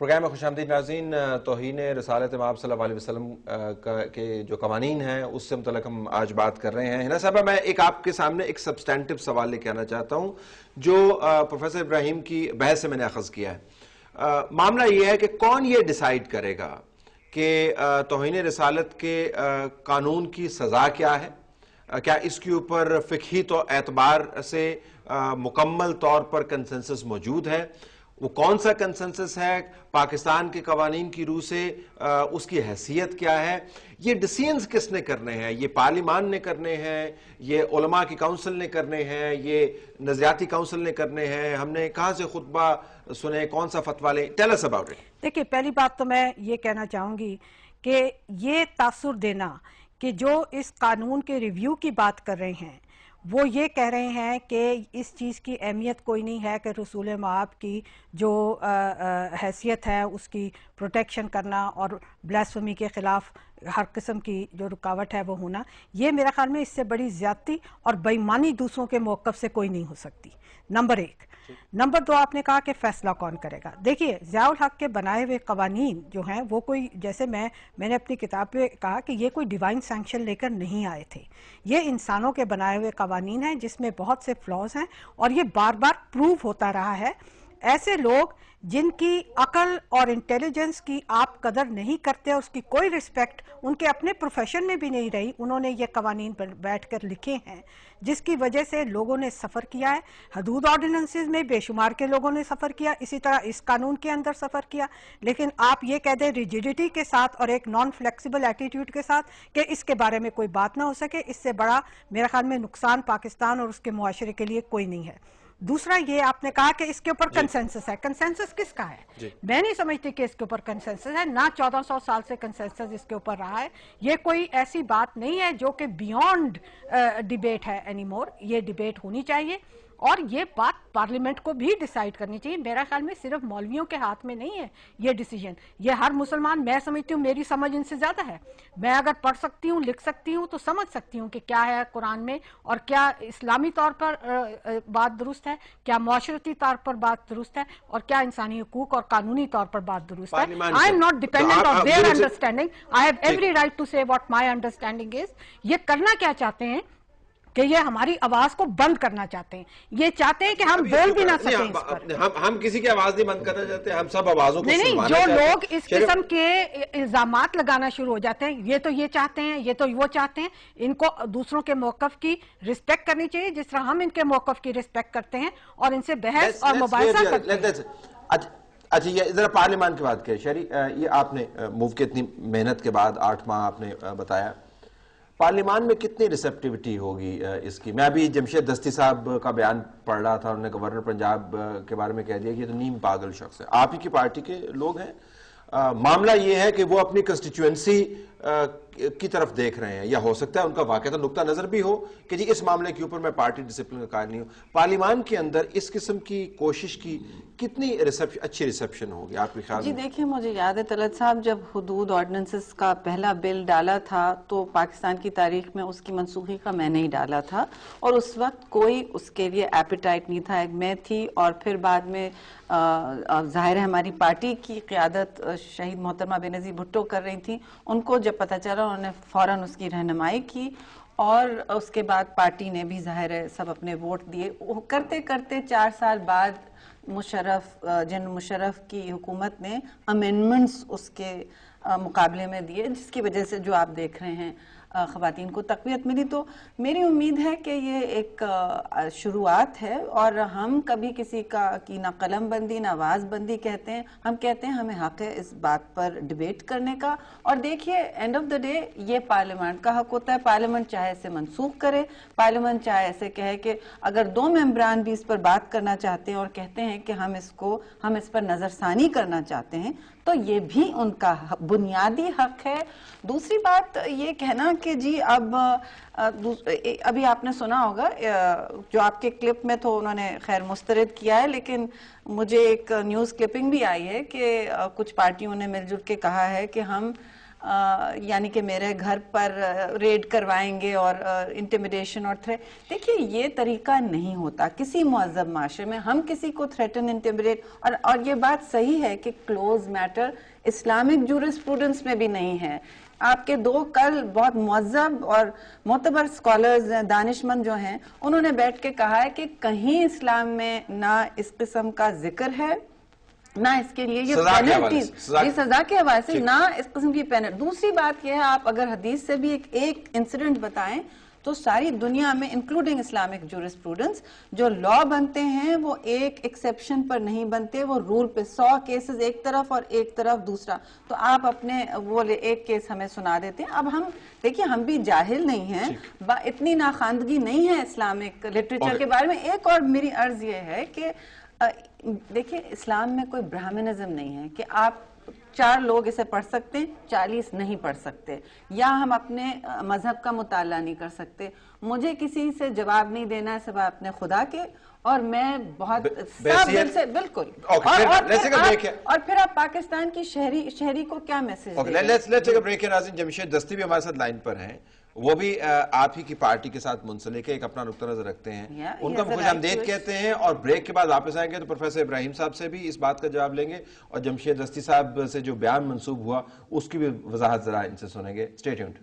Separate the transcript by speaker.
Speaker 1: Programme में खुशामदीद नाज़रीन। तौहीन रसालत इमाम सल्लल्लाहु अलैहि वसल्लम के जो कवानीन हैं उससे मुतल्लिक़ हम आज बात कर रहे हैं। हिना साहबा, मैं एक आपके सामने एक सब्सटेंटिव सवाल लेके आना चाहता हूँ जो प्रोफेसर इब्राहिम की बहस से मैंने अखज़ किया है। मामला ये है कि कौन ये डिसाइड करेगा कि तौहीन रसालत के कानून की सज़ा क्या है? क्या इसके ऊपर फ़िक़ही तो एतबार से मुकम्मल तौर पर कंसेंसस मौजूद है? वो कौन सा कंसेंसस है? पाकिस्तान के कवानीन की रूह से उसकी हैसियत क्या है? ये डिसीजंस किसने करने हैं? ये पार्लिमान ने करने हैं, ये उलमा की काउंसिल ने करने हैं, ये नज़रियाती काउंसिल ने करने हैं? हमने कहाँ से खुतबा सुने, कौन सा फतवा लें? Tell us about it.
Speaker 2: देखिए, पहली बात तो मैं ये कहना चाहूँगी कि ये तासुर देना कि जो इस कानून के रिव्यू की बात कर रहे हैं वो ये कह रहे हैं कि इस चीज़ की अहमियत कोई नहीं है कि रसूल माब की जो हैसियत है उसकी प्रोटेक्शन करना और ब्लास्फेमी के ख़िलाफ़ हर किस्म की जो रुकावट है वो होना, ये मेरे ख्याल में इससे बड़ी ज़्यादती और बेईमानी दूसरों के मौक़िफ़ से कोई नहीं हो सकती। नंबर एक। नंबर दो, आपने कहा कि फ़ैसला कौन करेगा। देखिए, ज़ियाउल हक़ के बनाए हुए कवानीन जो हैं वो कोई, जैसे मैंने अपनी किताब पे कहा कि ये कोई डिवाइन सैंक्शन लेकर नहीं आए थे। ये इंसानों के बनाए हुए कवानीन हैं जिसमें बहुत से फ्लॉज हैं और ये बार बार प्रूव होता रहा है। ऐसे लोग जिनकी अकल और इंटेलिजेंस की आप कदर नहीं करते, उसकी कोई रिस्पेक्ट उनके अपने प्रोफेशन में भी नहीं रही, उन्होंने ये कवानीन पर बैठ कर लिखे हैं जिसकी वजह से लोगों ने सफ़र किया है। हदूद ऑर्डिनेंसेस में बेशुमार के लोगों ने सफ़र किया, इसी तरह इस कानून के अंदर सफ़र किया। लेकिन आप ये कह दें रिजिडिटी के साथ और एक नॉन फ्लेक्सिबल एटीट्यूड के साथ कि इसके बारे में कोई बात ना हो सके, इससे बड़ा मेरे ख्याल में नुकसान पाकिस्तान और उसके मुआशरे के लिए कोई नहीं है। दूसरा, ये आपने कहा कि इसके ऊपर कंसेंसस है। कंसेंसस किसका है? मैं नहीं समझती कि इसके ऊपर कंसेंसस है। ना 1400 साल से कंसेंसस इसके ऊपर रहा है। ये कोई ऐसी बात नहीं है जो कि बियॉन्ड डिबेट है एनीमोर। ये डिबेट होनी चाहिए और ये बात पार्लियामेंट को भी डिसाइड करनी चाहिए। मेरा ख्याल में सिर्फ मौलवियों के हाथ में नहीं है ये डिसीजन, ये हर मुसलमान, मैं समझती हूँ, मेरी समझ इनसे ज़्यादा है। मैं अगर पढ़ सकती हूँ, लिख सकती हूँ तो समझ सकती हूँ कि क्या है कुरान में और क्या इस्लामी तौर पर बात दुरुस्त है, क्या माशरती तौर पर बात दुरुस्त है और क्या इंसानी हकूक और कानूनी तौर पर बात दुरुस्त है। I am not dependent on their understanding. I have every right to say what my understanding is. ये करना क्या चाहते हैं कि ये हमारी आवाज को बंद करना चाहते हैं। ये चाहते हैं कि हम बोल भी ना सकें इस पर।
Speaker 1: हम किसी की आवाज नहीं बंद करना चाहते, हम सब आवाजों को
Speaker 2: नहीं, जो लोग इस किस्म के इल्जामात लगाना शुरू हो जाते हैं, ये तो ये चाहते हैं, ये तो वो चाहते हैं, इनको दूसरों के मौकफ की रिस्पेक्ट करनी चाहिए जिस तरह हम इनके मौकफ की रिस्पेक्ट करते हैं और इनसे बहस और मुबाहिसा करते हैं।
Speaker 1: अच्छा, ये जरा पार्लियामान की बात करें। शरी, ये आपने मूव के इतनी मेहनत के बाद 8 माह आपने बताया, पार्लियामान में कितनी रिसेप्टिविटी होगी इसकी? मैं अभी जमशेद दस्ती साहब का बयान पढ़ रहा था, उन्होंने गवर्नर पंजाब के बारे में कह दिया कि ये तो नीम पागल शख्स है। आप ही की पार्टी के लोग हैं। मामला ये है कि वो अपनी कंस्टिट्यूएंसी की तरफ देख रहे हैं, या हो सकता है उनका वाकई तो नुक्ता नजर भी हो कि जी इस मामले के ऊपर मैं पार्टी डिसिप्लिन का कायल नहीं हूं। पार्लियामान के अंदर इस किस्म की कोशिश की कितनी अच्छी रिसेप्शन होगी आपके ख्याल
Speaker 3: जी?
Speaker 1: में?
Speaker 3: देखिए, मुझे याद है तलत साहब जब हुदूद ऑर्डिनेंसेस का पहला बिल डाला था तो पाकिस्तान की तारीख में उसकी मनसूखी का मैंने ही डाला था और उस वक्त कोई उसके लिए एपिटाइट नहीं था। एक मैं थी और फिर बाद में ज़ाहिर है हमारी पार्टी की क़ियादत शहीद मोहतरमा बेनज़ीर भुट्टो कर रही थी। उनको जब पता चला उन्होंने फ़ौरन उसकी रहनुमाई की और उसके बाद पार्टी ने भी ज़ाहिर है सब अपने वोट दिए। करते करते 4 साल बाद जनरल मुशर्रफ की हुकूमत ने अमेंडमेंट्स उसके मुकाबले में दिए, जिसकी वजह से जो आप देख रहे हैं ख़वातीन को तक़वियत मिली। तो मेरी उम्मीद है कि ये एक शुरुआत है और हम कभी किसी की ना कलम बंदी ना आवाज़ बंदी कहते हैं। हम कहते हैं हमें हक़ है इस बात पर डिबेट करने का। और देखिए, एंड ऑफ द डे ये पार्लियामेंट का हक़ होता है। पार्लियामेंट चाहे इसे मनसूख करे, पार्लियामेंट चाहे ऐसे कहे कि अगर 2 मेंबरान भी इस पर बात करना चाहते हैं और कहते हैं कि हम इस पर नज़रसानी करना चाहते हैं तो ये भी उनका बुनियादी हक है। दूसरी बात ये कहना कि जी अब अभी आपने सुना होगा जो आपके क्लिप में तो उन्होंने खैर मुस्तरद किया है, लेकिन मुझे एक न्यूज़ क्लिपिंग भी आई है कि कुछ पार्टियों ने मिलजुल के कहा है कि हम यानी कि मेरे घर पर रेड करवाएंगे और इंटिमिडेशन और थ्रेट। देखिए ये तरीका नहीं होता किसी मुहज़्ज़ब माशरे में, हम किसी को थ्रेटन इंटिमिडेट, और ये बात सही है कि क्लोज मैटर इस्लामिक जूरिस्प्रूडेंस में भी नहीं है। आपके दो कल बहुत मुअज़्ज़ब और मोतबर स्कॉलर्स दानिशमंद जो हैं, उन्होंने बैठ के कहा है कि कहीं इस्लाम में ना इस किस्म का जिक्र है, ना इसके लिए ये पेनल्टीज, सजा के हवाले से ना इस किस्म की पेनल्टी। दूसरी बात यह है, आप अगर हदीस से भी एक इंसिडेंट बताएं तो सारी दुनिया में इंक्लूडिंग इस्लामिक जूरिस्प्रूडेंस जो लॉ बनते हैं वो एक एक्सेप्शन पर नहीं बनते, वो रूल पे 100 केसेस एक तरफ और एक तरफ दूसरा। तो आप अपने वो एक केस हमें सुना देते हैं। अब हम देखिए, हम भी जाहिल नहीं हैं, इतनी नाखानदगी नहीं है इस्लामिक लिटरेचर के बारे में। एक और मेरी अर्ज ये है कि देखिए इस्लाम में कोई ब्राह्मणिज्म नहीं है कि आप 4 लोग इसे पढ़ सकते हैं, 40 नहीं पढ़ सकते, या हम अपने मजहब का मुताला नहीं कर सकते। मुझे किसी से जवाब नहीं देना है सिवाय अपने खुदा के, और मैं बहुत साफ दिल से बिल्कुल और फिर आप पाकिस्तान की शहरी को क्या message
Speaker 1: let's take a break. नाज़रीन, जमशेद दस्ती भी हमारे साथ लाइन पर हैं, वो भी आप ही की पार्टी के साथ मुंसलिक है, एक अपना नुक्ता नजर रखते हैं, उनका खुशामदीद कहते हैं। और ब्रेक के बाद वापस आएंगे तो प्रोफेसर इब्राहिम साहब से भी इस बात का जवाब लेंगे, और जमशेद दस्ती साहब से जो बयान मंसूब हुआ उसकी भी वजाहत जरा इनसे सुनेंगे। Stay tuned.